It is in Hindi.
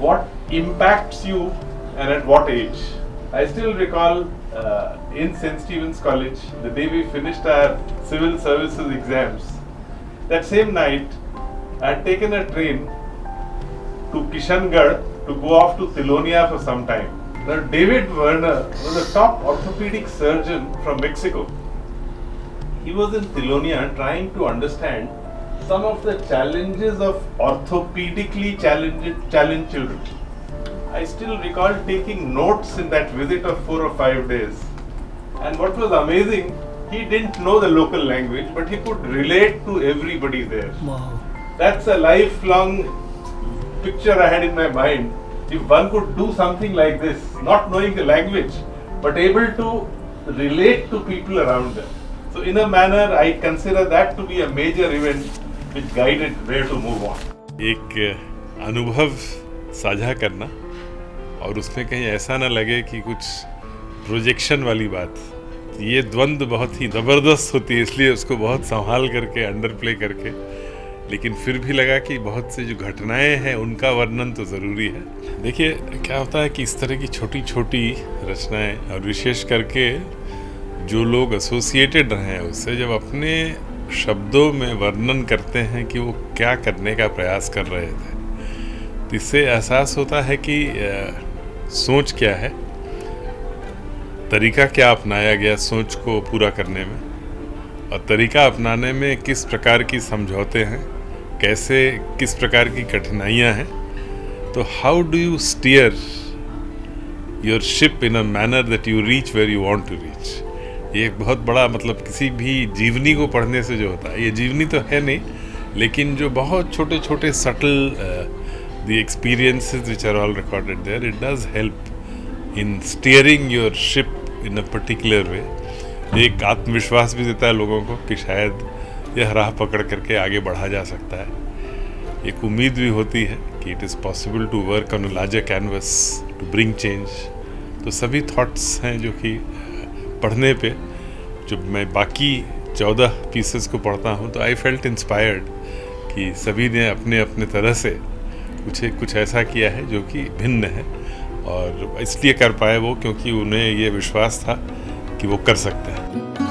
what impacts you and at what age. I still recall in St. Stephen's College, the day we finished our civil services exams, that same night I had taken a train to Kishangarh to go off to Tilonia for some time. Now David Werner was a top orthopedic surgeon from Mexico. He was in Tilonia trying to understand some of the challenges of orthopedically challenged children. I still recall taking notes in that visit of 4 or 5 days. And what was amazing, he didn't know the local language, but he could relate to everybody there. Wow. That's a lifelong picture I had in my mind. If one could do something like this, not knowing the language, but able to relate to people around them. So in a manner, I consider that to be a major event which guided where to move on. एक अनुभव साझा करना और उसमें कहीं ऐसा ना लगे कि कुछ प्रोजेक्शन वाली बात, ये द्वंद्व बहुत ही ज़बरदस्त होती है, इसलिए उसको बहुत संभाल करके अंडर प्ले करके, लेकिन फिर भी लगा कि बहुत से जो घटनाएं हैं उनका वर्णन तो ज़रूरी है। देखिए क्या होता है कि इस तरह की छोटी छोटी रचनाएं और विशेष करके जो लोग एसोसिएटेड रहे हैं उससे जब अपने शब्दों में वर्णन करते हैं कि वो क्या करने का प्रयास कर रहे थे, तो इससे एहसास होता है कि सोच क्या है, तरीका क्या अपनाया गया सोच को पूरा करने में, और तरीका अपनाने में किस प्रकार की समझौते हैं, कैसे किस प्रकार की कठिनाइयां हैं। तो how do you steer your ship in a manner that you reach where you want to reach. ये एक बहुत बड़ा मतलब किसी भी जीवनी को पढ़ने से जो होता है, ये जीवनी तो है नहीं, लेकिन जो बहुत छोटे छोटे subtle the experiences which are all recorded there, it does help in steering your ship in a particular way. एक आत्मविश्वास भी देता है लोगों को कि शायद यह राह पकड़ करके आगे बढ़ा जा सकता है। एक उम्मीद भी होती है कि it is possible to work on a larger canvas to bring change. तो सभी थॉट्स हैं जो कि पढ़ने पे, जब मैं बाकी 14 पीसेस को पढ़ता हूँ तो आई फेल्ट इंस्पायर्ड कि सभी ने अपने अपने तरह से कुछ ऐसा किया है जो कि भिन्न है, और इसलिए कर पाए वो क्योंकि उन्हें ये विश्वास था कि वो कर सकते हैं।